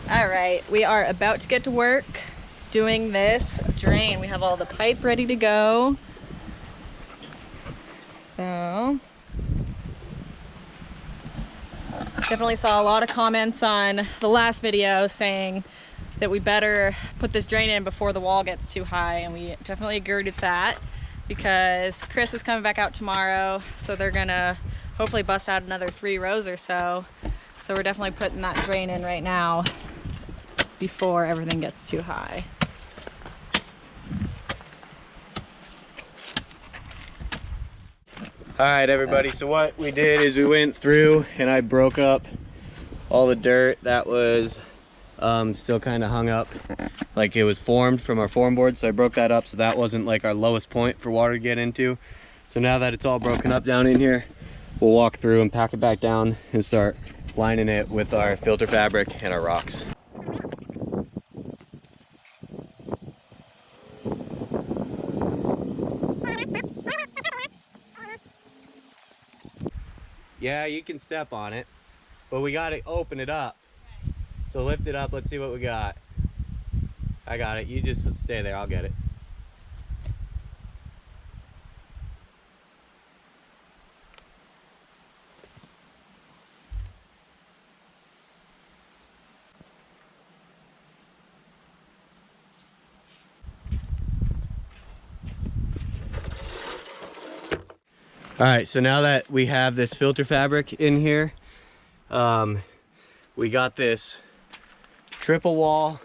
All right, we are about to get to work doing this drain. We have all the pipe ready to go. So, definitely saw a lot of comments on the last video saying that we better put this drain in before the wall gets too high, and we definitely agreed with that because Chris is coming back out tomorrow, so they're gonna hopefully bust out another 3 rows or so. So we're definitely putting that drain in right now before everything gets too high. All right, everybody, so what we did is we went through and I broke up all the dirt that was still kind of hung up, like it was formed from our form board. So I broke that up so that wasn't like our lowest point for water to get into. So now that it's all broken up down in here, we'll walk through and pack it back down and start lining it with our filter fabric and our rocks. Yeah, you can step on it, but we got to open it up. So lift it up, let's see what we got. I got it, you just stay there, I'll get it. All right, so now that we have this filter fabric in here, we got this triple wall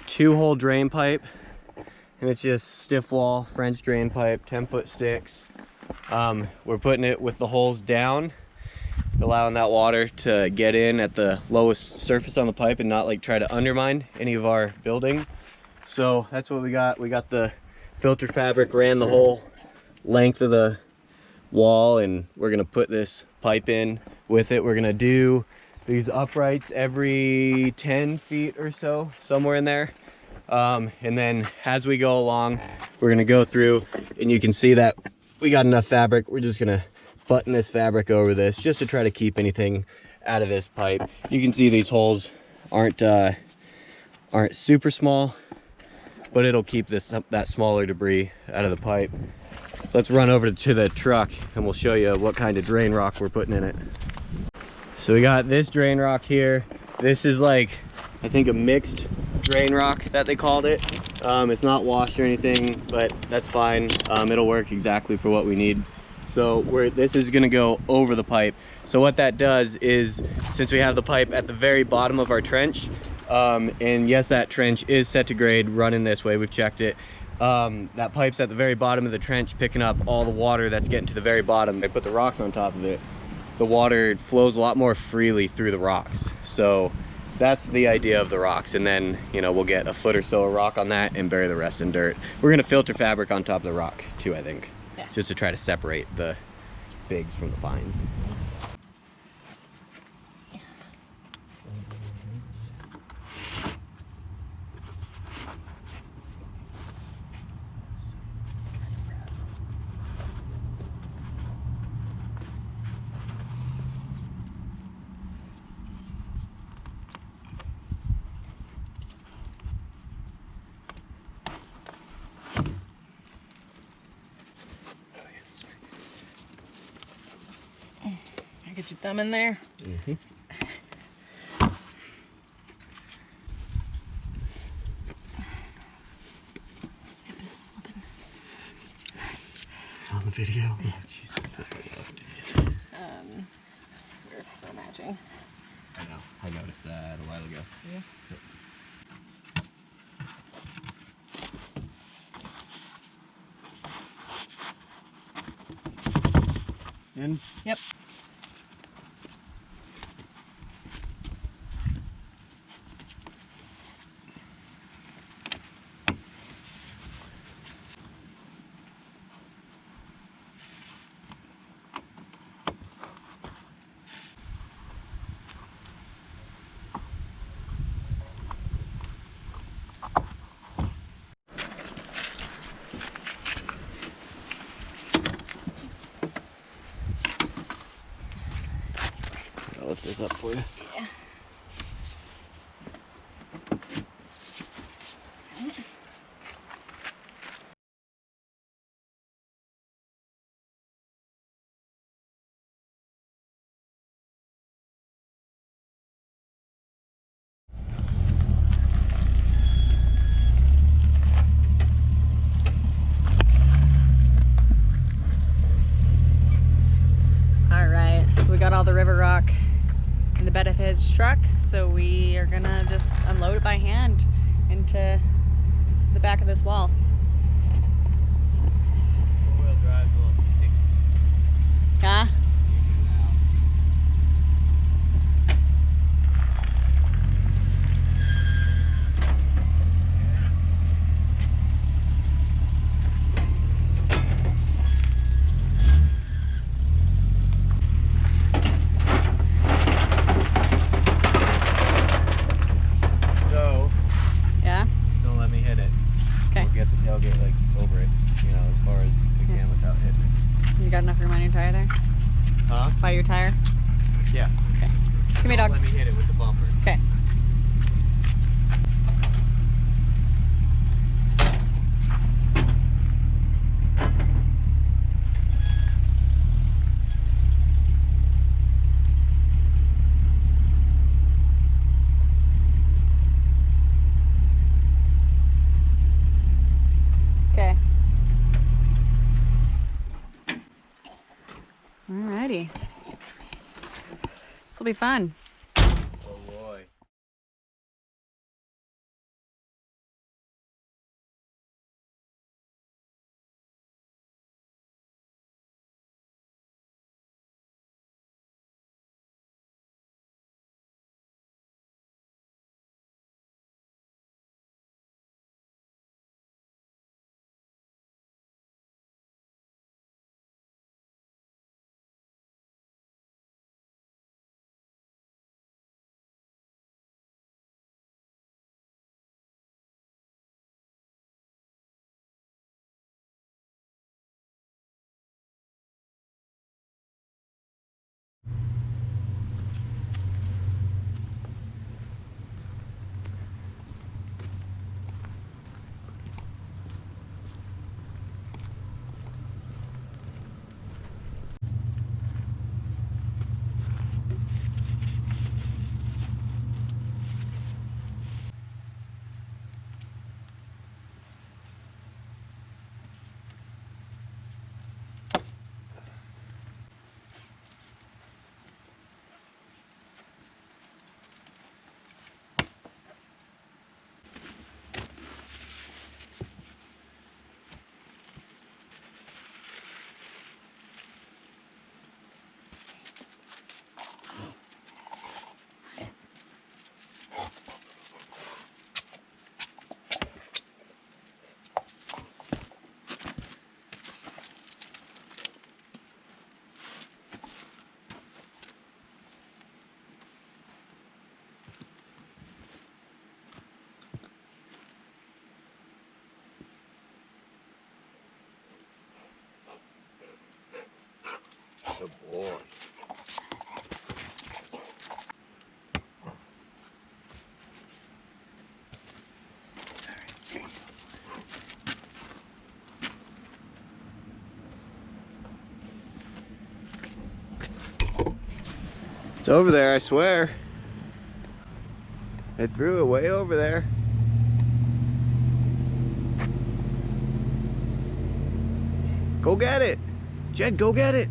2-hole drain pipe, and it's just stiff wall French drain pipe, 10-foot sticks. We're putting it with the holes down, allowing that water to get in at the lowest surface on the pipe and not like try to undermine any of our building. So that's what we got. We got the filter fabric, ran the whole length of the wall, and we're gonna put this pipe in with it. We're gonna do these uprights every 10 feet or so, somewhere in there. And then as we go along, we're gonna go through and you can see that we got enough fabric. We're just gonna button this fabric over this just to try to keep anything out of this pipe. You can see these holes aren't super small, but it'll keep that smaller debris out of the pipe. Let's run over to the truck and we'll show you what kind of drain rock we're putting in it. So we got this drain rock here. This is like, I think, a mixed drain rock that they called it. It's not washed or anything, but that's fine. It'll work exactly for what we need. So this is gonna go over the pipe. So what that does is, since we have the pipe at the very bottom of our trench, and yes, that trench is set to grade running this way, we've checked it. That pipe's at the very bottom of the trench picking up all the water that's getting to the very bottom. They put the rocks on top of it. The water flows a lot more freely through the rocks. So that's the idea of the rocks. And then, you know, we'll get a foot or so of rock on that and bury the rest in dirt. We're gonna filter fabric on top of the rock too, I think. Yeah. Just to try to separate the bigs from the fines. Get your thumb in there. Mm-hmm. On the video? Oh, Jesus. We're so matching. I know. I noticed that a while ago. Yeah. Yep. In? Yep. I'll lift this up for you. Yeah. truck, so we are gonna just unload it by hand into the back of this wall. Four-wheel drive's a little sticky. Yeah? So, Yeah? don't let me hit it. Okay. We'll get the tailgate like over it, you know, as far as we can without hitting it. You got enough room on your tire there? Huh? By your tire? Yeah. Okay. Give me Don't dogs. let me hit it with the bumper. Okay. Okay. Alrighty. This will be fun. Oh boy. Good boy. It's over there, I swear. I threw it way over there. Go get it. Jed, go get it.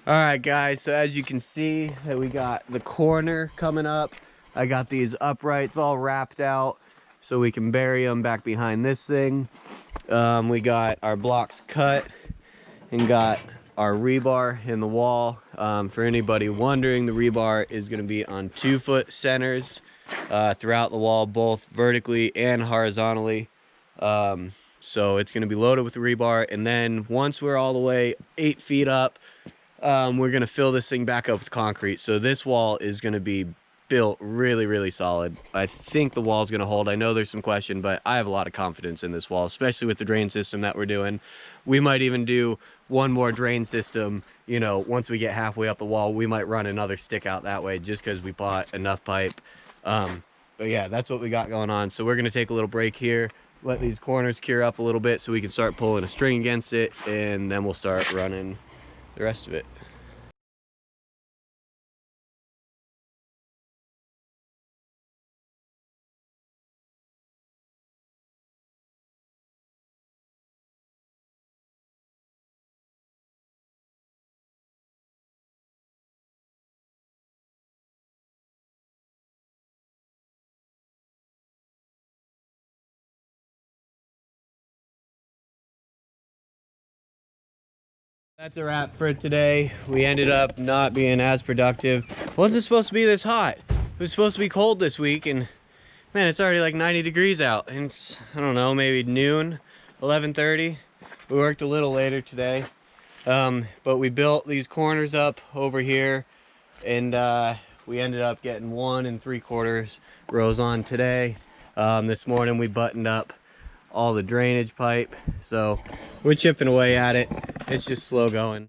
All right, guys, so as you can see that we got the corner coming up. I got these uprights all wrapped out so we can bury them back behind this thing. We got our blocks cut and got our rebar in the wall. For anybody wondering, the rebar is going to be on 2-foot centers throughout the wall, both vertically and horizontally. So it's going to be loaded with rebar, and then once we're all the way 8 feet up, we're going to fill this thing back up with concrete. So this wall is going to be built really solid. I think the wall's going to hold. I know there's some question, but I have a lot of confidence in this wall, especially with the drain system that we're doing. We might even do one more drain system, you know, once we get halfway up the wall. We might run another stick out that way just because we bought enough pipe. But yeah, that's what we got going on. So we're going to take a little break here, let these corners cure up a little bit so we can start pulling a string against it, and then we'll start running the rest of it. That's a wrap for today. We ended up not being as productive. Wasn't supposed to be this hot. It was supposed to be cold this week, and man, it's already like 90 degrees out, and it's, I don't know, maybe noon, 11:30. We worked a little later today, but we built these corners up over here, and we ended up getting 1 3/4 rows on today. This morning we buttoned up all the drainage pipe, so we're chipping away at it. It's just slow going.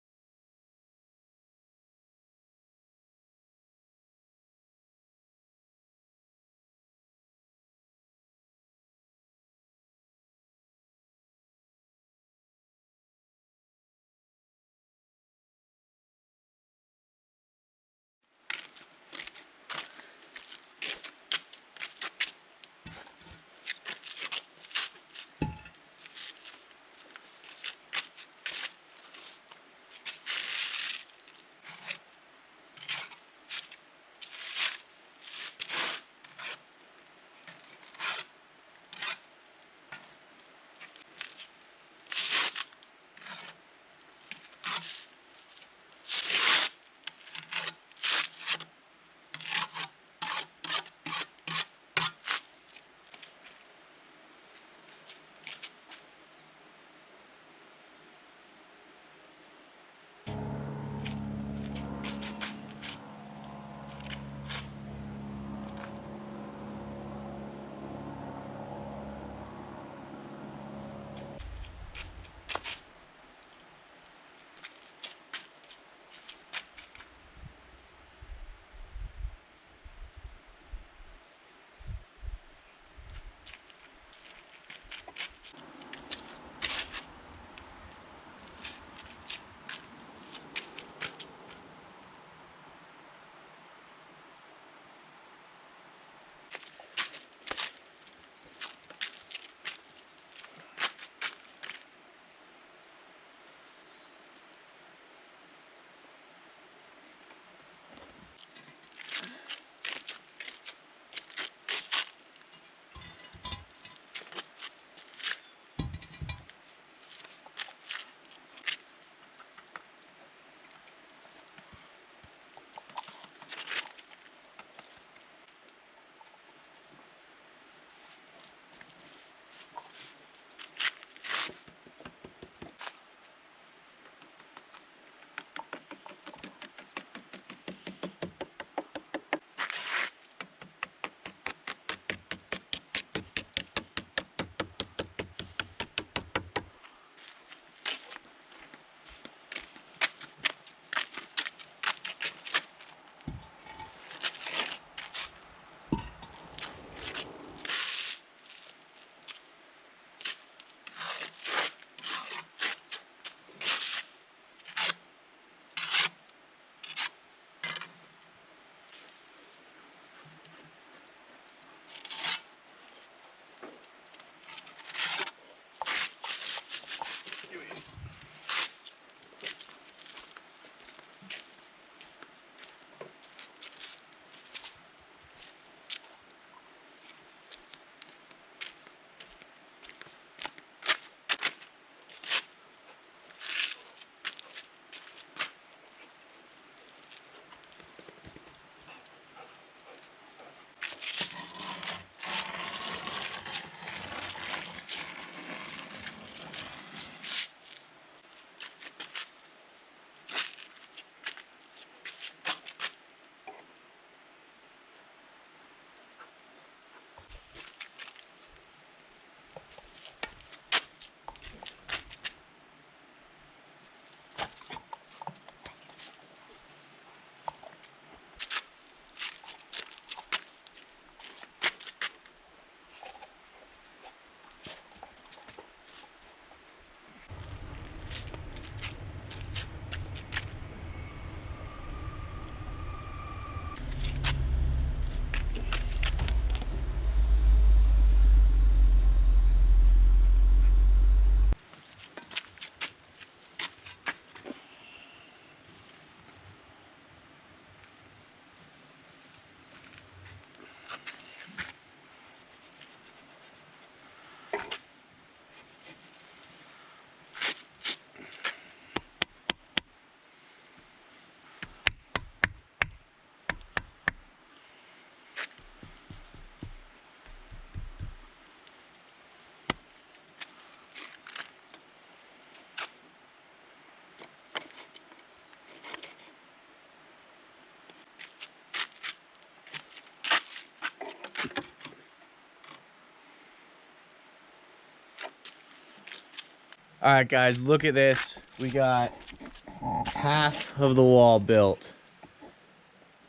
All right, guys, look at this. We got half of the wall built.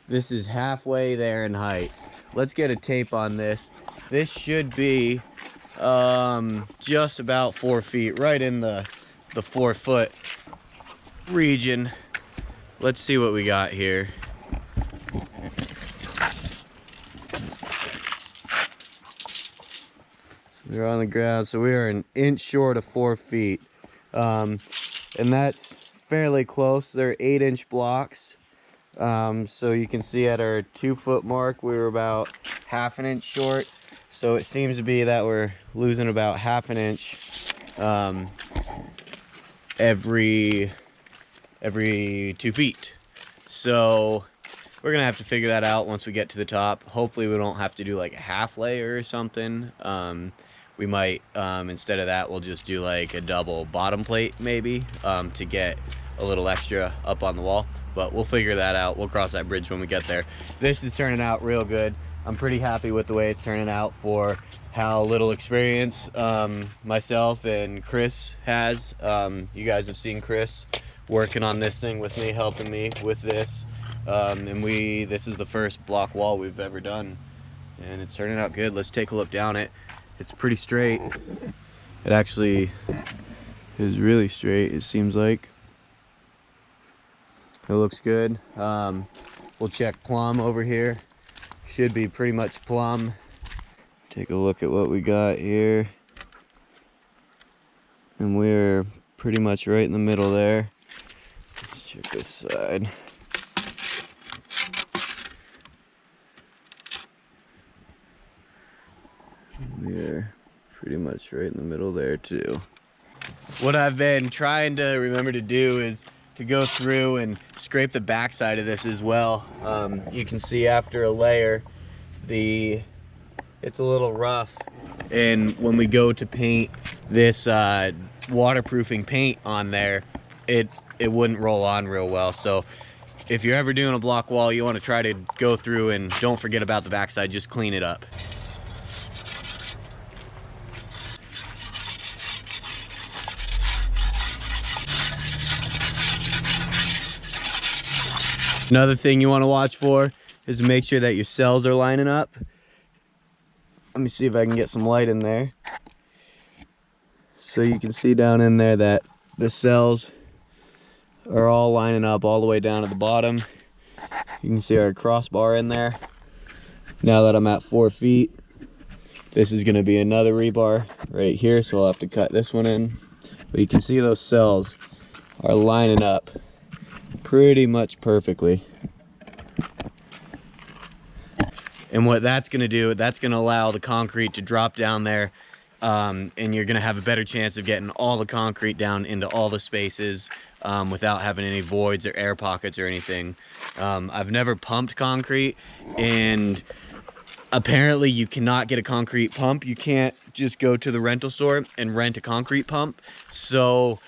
This is halfway there in height. Let's get a tape on this. This should be just about 4 feet, right in the 4 foot region. Let's see what we got here. We're on the ground, so we are an inch short of 4 feet. And that's fairly close. They're 8-inch blocks. So you can see at our 2 foot mark, we were about half an inch short. So it seems to be that we're losing about half an inch every 2 feet. So we're gonna have to figure that out once we get to the top. Hopefully we don't have to do like a half layer or something. We might, instead of that, we'll just do like a double bottom plate maybe, to get a little extra up on the wall. But we'll figure that out. We'll cross that bridge when we get there. This is turning out real good. I'm pretty happy with the way it's turning out for how little experience myself and Chris has. You guys have seen Chris working on this thing with me, helping me with this. And this is the first block wall we've ever done. And it's turning out good. Let's take a look down it. It's pretty straight. It actually is really straight, it seems like. It looks good. We'll check plumb over here. Should be pretty much plumb. Take a look at what we got here. And we're pretty much right in the middle there. Let's check this side. We're pretty much right in the middle there too. What I've been trying to remember to do is to go through and scrape the backside of this as well. You can see after a layer, it's a little rough, and when we go to paint this waterproofing paint on there, it wouldn't roll on real well. So if you're ever doing a block wall, you want to try to go through and don't forget about the backside, just clean it up. Another thing you want to watch for is to make sure that your cells are lining up. Let me see if I can get some light in there. So you can see down in there that the cells are all lining up all the way down to the bottom. You can see our crossbar in there. Now that I'm at 4 feet, this is going to be another rebar right here, so I'll have to cut this one in. But you can see those cells are lining up pretty much perfectly. And what that's going to do, that's going to allow the concrete to drop down there, and you're going to have a better chance of getting all the concrete down into all the spaces without having any voids or air pockets or anything. I've never pumped concrete, and apparently you cannot get a concrete pump. You can't just go to the rental store and rent a concrete pump. So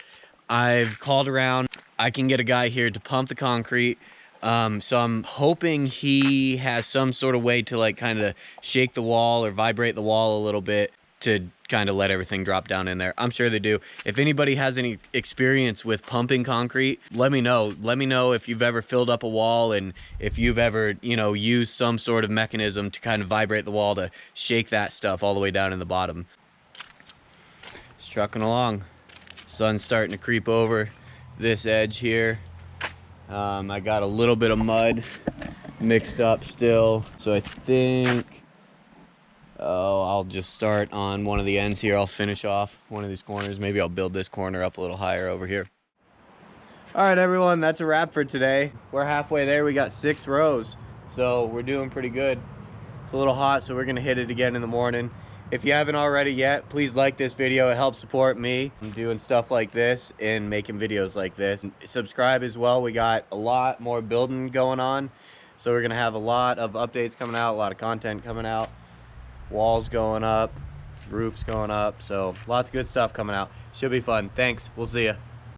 I've called around. I can get a guy here to pump the concrete. So I'm hoping he has some sort of way to like kind of shake the wall or vibrate the wall a little bit to kind of let everything drop down in there. I'm sure they do. If anybody has any experience with pumping concrete, let me know. Let me know if you've ever filled up a wall and if you've ever, you know, used some sort of mechanism to kind of vibrate the wall to shake that stuff all the way down in the bottom. It's trucking along. Sun's starting to creep over this edge here. I got a little bit of mud mixed up still. So I think, oh, I'll just start on one of the ends here. I'll finish off one of these corners. Maybe I'll build this corner up a little higher over here. All right, everyone, that's a wrap for today. We're halfway there. We got 6 rows, so we're doing pretty good. It's a little hot, so we're gonna hit it again in the morning. If you haven't already yet, please like this video. It helps support me. I'm doing stuff like this and making videos like this. Subscribe as well. We got a lot more building going on, so we're gonna have a lot of updates coming out, a lot of content coming out, walls going up, roofs going up, so lots of good stuff coming out. Should be fun. Thanks. We'll see ya.